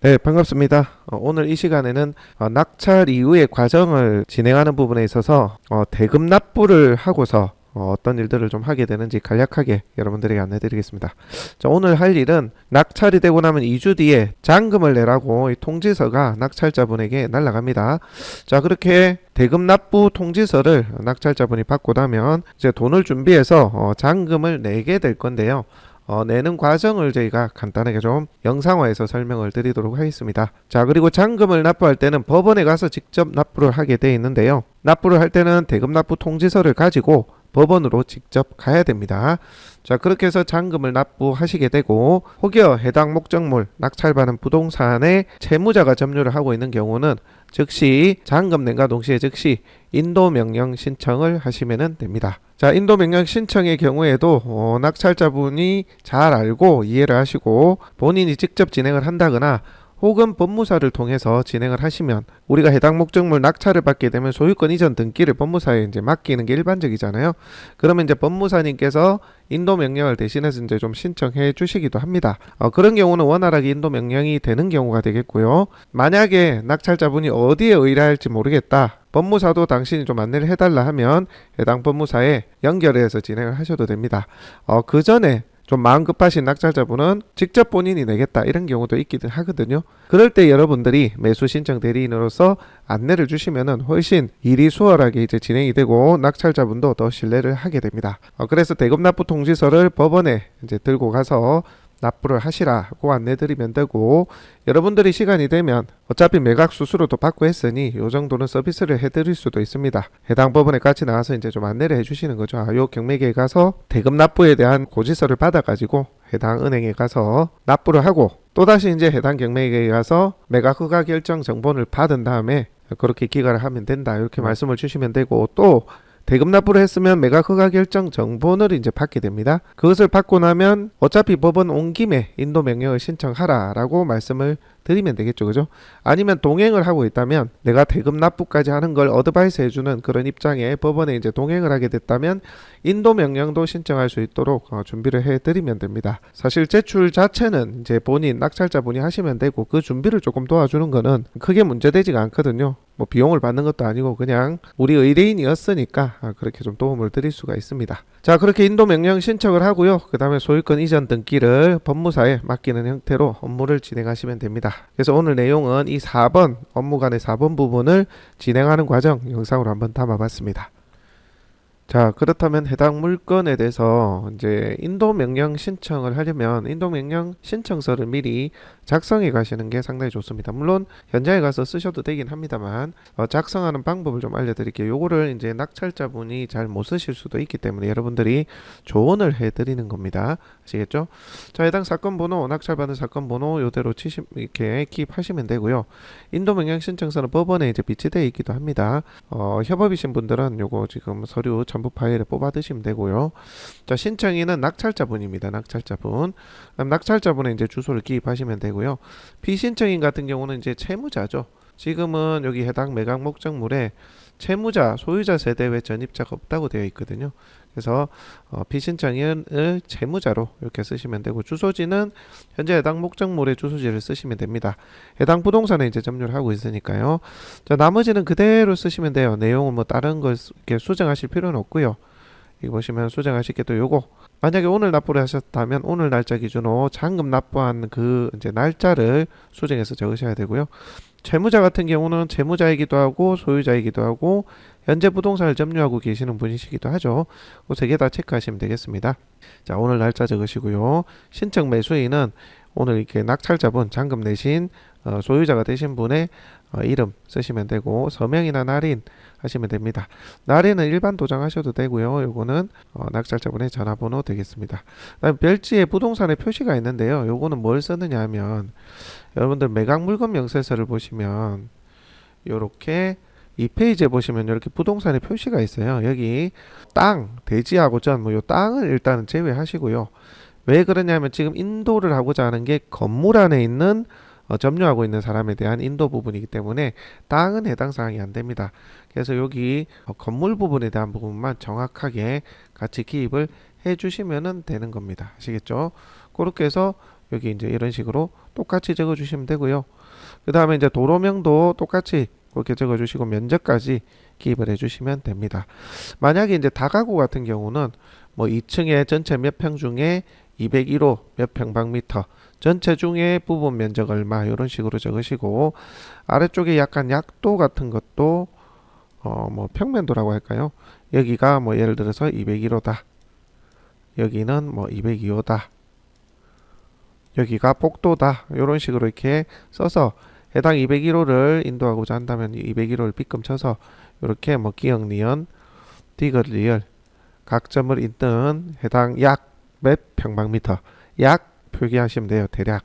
네, 반갑습니다. 오늘 이 시간에는 낙찰 이후의 과정을 진행하는 부분에 있어서 대금 납부를 하고서 떤 일들을 좀 하게 되는지 간략하게 여러분들에게 안내 드리겠습니다. 자, 오늘 할 일은 낙찰이 되고 나면 2주 뒤에 잔금을 내라고 이 통지서가 낙찰자분에게 날아갑니다. 자, 그렇게 대금 납부 통지서를 낙찰자분이 받고 나면 이제 돈을 준비해서 잔금을 내게 될 건데요. 내는 과정을 저희가 간단하게 좀 영상화해서 설명을 드리도록 하겠습니다. 자, 그리고 잔금을 납부할 때는 법원에 가서 직접 납부를 하게 되어 있는데요. 납부를 할 때는 대금 납부 통지서를 가지고 법원으로 직접 가야 됩니다. 자, 그렇게 해서 잔금을 납부하시게 되고 혹여 해당 목적물 낙찰받은 부동산에 채무자가 점유를 하고 있는 경우는 즉시 잔금 낸과 동시에 즉시 인도명령 신청을 하시면 됩니다. 자, 인도명령 신청의 경우에도 낙찰자분이 잘 알고 이해를 하시고 본인이 직접 진행을 한다거나 혹은 법무사를 통해서 진행을 하시면 우리가 해당 목적물 낙찰을 받게 되면 소유권 이전 등기를 법무사에 이제 맡기는 게 일반적이잖아요. 그러면 이제 법무사님께서 인도 명령을 대신해서 이제 좀 신청해 주시기도 합니다. 그런 경우는 원활하게 인도 명령이 되는 경우가 되겠고요. 만약에 낙찰자분이 어디에 의뢰할지 모르겠다. 법무사도 당신이 좀 안내를 해달라 하면 해당 법무사에 연결해서 진행을 하셔도 됩니다. 그 전에 좀 마음 급하신 낙찰자분은 직접 본인이 내겠다 이런 경우도 있기는 하거든요. 그럴 때 여러분들이 매수 신청 대리인으로서 안내를 주시면은 훨씬 일이 수월하게 이제 진행이 되고 낙찰자분도 더 신뢰를 하게 됩니다. 그래서 대금 납부 통지서를 법원에 이제 들고 가서 납부를 하시라고 안내드리면 되고, 여러분들이 시간이 되면 어차피 매각 수수료도 받고 했으니 요 정도는 서비스를 해드릴 수도 있습니다. 해당 법원에 같이 나와서 이제 좀 안내를 해주시는 거죠. 요 경매계에 가서 대금 납부에 대한 고지서를 받아가지고 해당 은행에 가서 납부를 하고 또다시 이제 해당 경매계에 가서 매각 허가 결정 정본을 받은 다음에 그렇게 기각을 하면 된다 이렇게 말씀을 주시면 되고, 또 대금 납부를 했으면 매각 허가 결정 정본을 이제 받게 됩니다. 그것을 받고 나면 어차피 법원 온 김에 인도 명령을 신청하라라고 말씀을 드리면 되겠죠, 그죠? 아니면 동행을 하고 있다면 내가 대금 납부까지 하는 걸 어드바이스 해주는 그런 입장에 법원에 이제 동행을 하게 됐다면 인도 명령도 신청할 수 있도록 준비를 해드리면 됩니다. 사실 제출 자체는 이제 본인 낙찰자분이 하시면 되고 그 준비를 조금 도와주는 거는 크게 문제되지가 않거든요. 뭐 비용을 받는 것도 아니고 그냥 우리 의뢰인이었으니까 그렇게 좀 도움을 드릴 수가 있습니다. 자, 그렇게 인도 명령 신청을 하고요. 그 다음에 소유권 이전 등기를 법무사에 맡기는 형태로 업무를 진행하시면 됩니다. 그래서 오늘 내용은 이 4번 업무간의 4번 부분을 진행하는 과정 영상으로 한번 담아봤습니다. 자, 그렇다면 해당 물건에 대해서 이제 인도 명령 신청을 하려면 인도 명령 신청서를 미리 작성해 가시는 게 상당히 좋습니다. 물론 현장에 가서 쓰셔도 되긴 합니다만 작성하는 방법을 좀 알려드릴게요. 요거를 이제 낙찰자분이 잘 못 쓰실 수도 있기 때문에 여러분들이 조언을 해드리는 겁니다. 아시겠죠? 자, 해당 사건 번호, 낙찰받은 사건 번호 요대로 이렇게 기입하시면 되고요. 인도 명령 신청서는 법원에 이제 비치되어 있기도 합니다. 협업이신 분들은 요거 지금 서류 첨부 파일을 뽑아 드시면 되고요. 자, 신청인은 낙찰자분입니다. 낙찰자분. 그럼 낙찰자분의 이제 주소를 기입하시면 되고요. 피신청인 같은 경우는 이제 채무자죠. 지금은 여기 해당 매각 목적물에 채무자, 소유자 세대 외 전입자가 없다고 되어 있거든요. 그래서 피신청인을 채무자로 이렇게 쓰시면 되고, 주소지는 현재 해당 목적물의 주소지를 쓰시면 됩니다. 해당 부동산에 이제 점유를 하고 있으니까요. 자, 나머지는 그대로 쓰시면 돼요. 내용은 뭐 다른 걸 이렇게 수정하실 필요는 없고요. 이거 보시면 수정하실 게 또 요거, 만약에 오늘 납부를 하셨다면 오늘 날짜 기준으로 잔금 납부한 그 이제 날짜를 수정해서 적으셔야 되고요. 채무자 같은 경우는 채무자이기도 하고 소유자이기도 하고 현재 부동산을 점유하고 계시는 분이시기도 하죠. 그 세 개 다 체크하시면 되겠습니다. 자, 오늘 날짜 적으시고요. 신청 매수인은 오늘 이렇게 낙찰자분, 잔금 내신 소유자가 되신 분의 이름 쓰시면 되고, 서명이나 날인 하시면 됩니다. 날인은 일반 도장하셔도 되고요. 요거는 낙찰자분의 전화번호 되겠습니다. 그다음 별지에 부동산의 표시가 있는데요. 요거는 뭘 쓰느냐 하면 여러분들 매각 물건 명세서를 보시면 요렇게 2페이지에 보시면 이렇게 부동산의 표시가 있어요. 여기 땅, 대지하고 전, 뭐 요 땅을 일단은 제외하시고요. 왜 그러냐면 지금 인도를 하고자 하는 게 건물 안에 있는 점유하고 있는 사람에 대한 인도 부분이기 때문에 땅은 해당 사항이 안 됩니다. 그래서 여기 건물 부분에 대한 부분만 정확하게 같이 기입을 해 주시면 되는 겁니다. 아시겠죠? 그렇게 해서 여기 이제 이런 식으로 똑같이 적어 주시면 되고요. 그 다음에 이제 도로명도 똑같이 그렇게 적어 주시고 면적까지 기입을 해 주시면 됩니다. 만약에 이제 다가구 같은 경우는 뭐 2층에 전체 몇 평 중에 201호 몇 평방미터, 전체 중에 부분 면적 얼마, 이런 식으로 적으시고, 아래쪽에 약간 약도 같은 것도 뭐 평면도라고 할까요? 여기가 뭐 예를 들어서 201호다, 여기는 뭐 202호다, 여기가 복도다, 이런 식으로 이렇게 써서 해당 201호를 인도하고자 한다면 201호를 빗금 쳐서 이렇게 뭐 기역, 니은, 디귿, 리을 각 점을 잇는 해당 약 몇 평방미터 약 표기하시면 돼요. 대략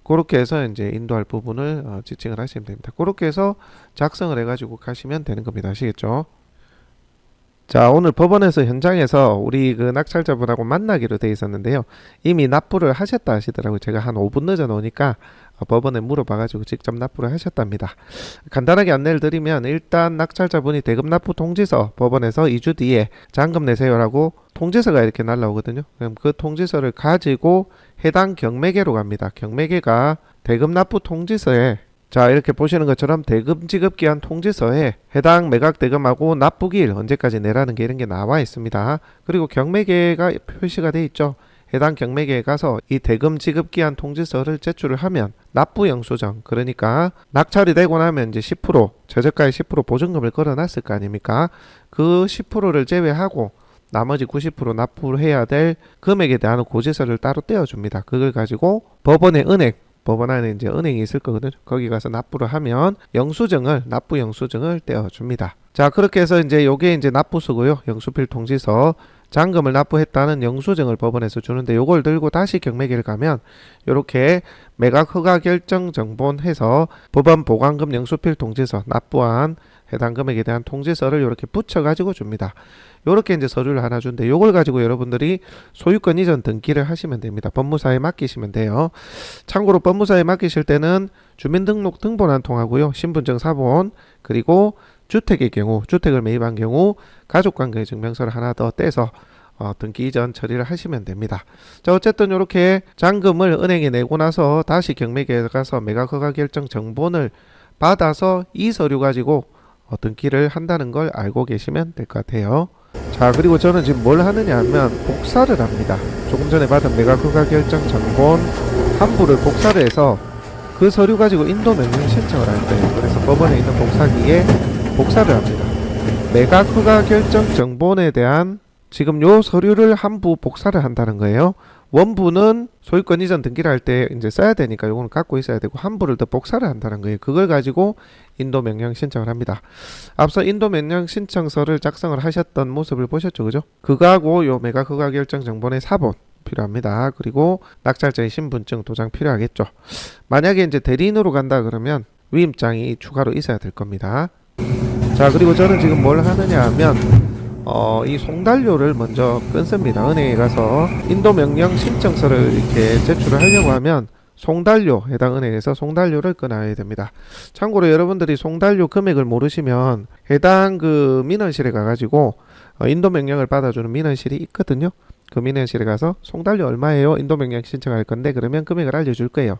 그렇게 해서 이제 인도할 부분을 지칭을 하시면 됩니다. 그렇게 해서 작성을 해가지고 가시면 되는 겁니다. 아시겠죠? 자, 오늘 법원에서 현장에서 우리 그 낙찰자분하고 만나기로 돼 있었는데요. 이미 납부를 하셨다 하시더라고요. 제가 한 5분 늦어 놓으니까 법원에 물어봐가지고 직접 납부를 하셨답니다. 간단하게 안내를 드리면, 일단 낙찰자분이 대금 납부 통지서 법원에서 2주 뒤에 잔금 내세요라고 통지서가 이렇게 날라오거든요. 그럼 그 통지서를 가지고 해당 경매계로 갑니다. 경매계가 대금 납부 통지서에, 자 이렇게 보시는 것처럼 대금 지급기한 통지서에 해당 매각 대금하고 납부기일 언제까지 내라는 게 이런 게 나와 있습니다. 그리고 경매계가 표시가 돼 있죠. 해당 경매계에 가서 이 대금 지급기한 통지서를 제출을 하면 납부 영수증, 그러니까 낙찰이 되고 나면 이제 10% 최저가의 10% 보증금을 걸어놨을 거 아닙니까? 그 10%를 제외하고 나머지 90% 납부를 해야 될 금액에 대한 고지서를 따로 떼어줍니다. 그걸 가지고 법원의 은행, 법원 안에 이제 은행이 있을 거거든요. 거기 가서 납부를 하면 영수증을, 납부 영수증을 떼어줍니다. 자, 그렇게 해서 이제 요게 이제 납부서고요. 영수필 통지서, 잔금을 납부했다는 영수증을 법원에서 주는데, 요걸 들고 다시 경매계를 가면 요렇게 매각 허가 결정 정본 해서 법원 보관금 영수필 통지서, 납부한 해당 금액에 대한 통지서를 이렇게 붙여 가지고 줍니다. 요렇게 이제 서류를 하나 준대. 요걸 가지고 여러분들이 소유권 이전 등기를 하시면 됩니다. 법무사에 맡기시면 돼요. 참고로 법무사에 맡기실 때는 주민등록 등본 한 통하고요, 신분증 사본, 그리고 주택의 경우, 주택을 매입한 경우 가족관계 증명서를 하나 더 떼서 등기 이전 처리를 하시면 됩니다. 자, 어쨌든 이렇게 잔금을 은행에 내고 나서 다시 경매계에 가서 매각허가 결정 정본을 받아서 이 서류 가지고 등기를 한다는 걸 알고 계시면 될 것 같아요. 자, 그리고 저는 지금 뭘 하느냐 하면 복사를 합니다. 조금 전에 받은 매각허가 결정 정본 한 부를 복사를 해서 그 서류 가지고 인도 명령 신청을 할 거예요. 그래서 법원에 있는 복사기에 복사를 합니다. 매각허가 결정 정본에 대한 지금 요 서류를 한 부 복사를 한다는 거예요. 원부는 소유권 이전 등기를 할 때 이제 써야 되니까 요거는 갖고 있어야 되고, 한 부를 더 복사를 한다는 거예요. 그걸 가지고 인도 명령 신청을 합니다. 앞서 인도 명령 신청서를 작성을 하셨던 모습을 보셨죠, 그죠? 그거하고 요 매각 허가 결정 정본의 사본 필요합니다. 그리고 낙찰자의 신분증 도장 필요하겠죠. 만약에 이제 대리인으로 간다 그러면 위임장이 추가로 있어야 될 겁니다. 자, 그리고 저는 지금 뭘 하느냐 하면 이 송달료를 먼저 끊습니다. 은행에 가서 인도명령 신청서를 이렇게 제출을 하려고 하면 송달료, 해당 은행에서 송달료를 끊어야 됩니다. 참고로 여러분들이 송달료 금액을 모르시면 해당 그 민원실에 가가지고 인도명령을 받아주는 민원실이 있거든요. 그 민원실에 가서 송달료 얼마예요? 인도명령 신청할 건데, 그러면 금액을 알려줄 거예요.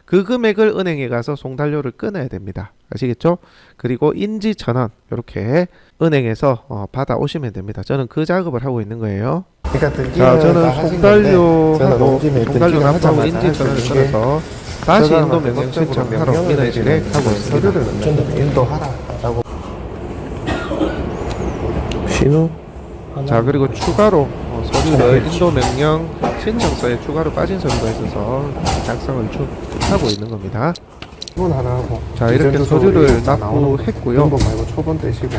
그 금액을 은행에 가서 송달료를 끊어야 됩니다. 아시겠죠? 그리고 인지천원 이렇게 은행에서 받아오시면 됩니다. 저는 그 작업을 하고 있는 거예요. 그러니까 자, 저는 송달료하고 송달료 납부하고 인지천원을 끊어서 다시 인도명령 신청하러 민원실에 가고 있습니다. 서류를 인도하라라고. 신호. 자, 그리고 추가로 서류를 인도명령 신청서에 추가로 빠진 서류가 있어서 작성을 하고 있는 겁니다. 분 하나 하고. 자, 이렇게 서류를 납부했고요. 번 말고 초본 떼시고.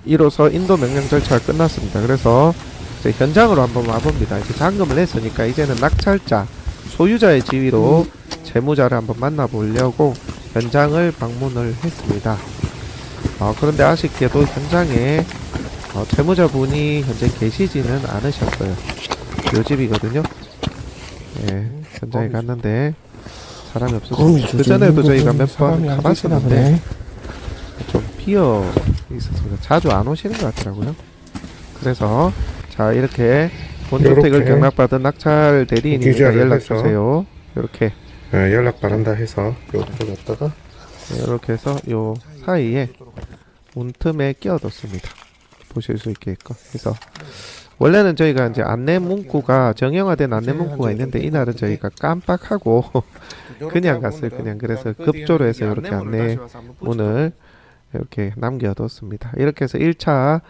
이로써 인도명령 절차가 끝났습니다. 그래서 이제 현장으로 한번 와봅니다. 이제 잔금을 했으니까 이제는 낙찰자, 소유자의 지위로 채무자를 한번 만나보려고 현장을 방문을 했습니다. 그런데 아쉽게도 현장에 채무자분이 현재 계시지는 않으셨어요. 요 집이거든요. 예, 현장에 갔는데 사람이 없었어요. 그 전에도 저희가 몇 번 가봤었는데 좀 비어 있었습니다. 자주 안 오시는 것 같더라고요. 그래서 자, 이렇게 본주택을 경락받은 낙찰 대리인이니까 연락 주세요. 이렇게 연락 바란다 해서 요거를 갖다가 이렇게 해서 요 사이에 문틈에 끼워뒀습니다. 보실 수 있게끔 해서 원래는 저희가 이제 안내 문구가 정형화된 안내 문구가 있는데 이날은 저희가 깜빡하고 그냥 갔어요. 그냥 그래서 급조로 해서 이렇게 안내 문을 이렇게 남겨뒀습니다. 이렇게 해서 1차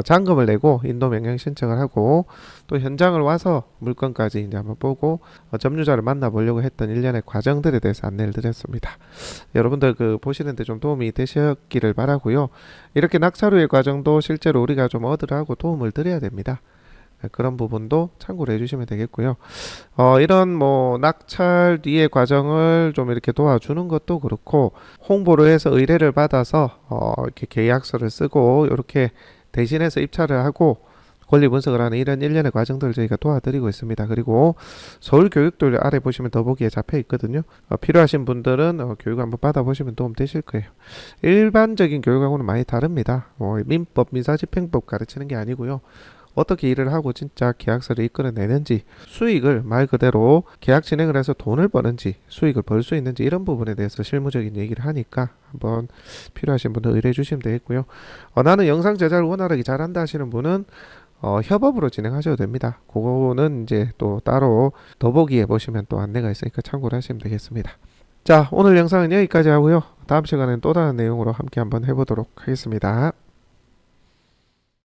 잔금을 내고 인도 명령 신청을 하고 또 현장을 와서 물건까지 이제 한번 보고 점유자를 만나보려고 했던 일련의 과정들에 대해서 안내를 드렸습니다. 여러분들 그 보시는데 좀 도움이 되셨기를 바라고요. 이렇게 낙찰 후의 과정도 실제로 우리가 좀 얻으라고 도움을 드려야 됩니다. 그런 부분도 참고를 해주시면 되겠고요. 이런 뭐 낙찰 뒤의 과정을 좀 이렇게 도와주는 것도 그렇고 홍보를 해서 의뢰를 받아서 이렇게 계약서를 쓰고 이렇게 대신해서 입찰을 하고 권리 분석을 하는 이런 일련의 과정들을 저희가 도와드리고 있습니다. 그리고 서울교육도 아래 보시면 더보기에 잡혀 있거든요. 필요하신 분들은 교육 한번 받아보시면 도움 되실 거예요. 일반적인 교육하고는 많이 다릅니다. 민법, 민사집행법 가르치는 게 아니고요. 어떻게 일을 하고 진짜 계약서를 이끌어내는지, 수익을 말 그대로 계약 진행을 해서 돈을 버는지, 수익을 벌 수 있는지 이런 부분에 대해서 실무적인 얘기를 하니까 한번 필요하신 분들 의뢰해 주시면 되겠고요. 나는 영상 제작을 원활하게 잘한다 하시는 분은 협업으로 진행하셔도 됩니다. 그거는 이제 또 따로 더보기에 보시면 또 안내가 있으니까 참고를 하시면 되겠습니다. 자, 오늘 영상은 여기까지 하고요. 다음 시간에는 또 다른 내용으로 함께 한번 해보도록 하겠습니다.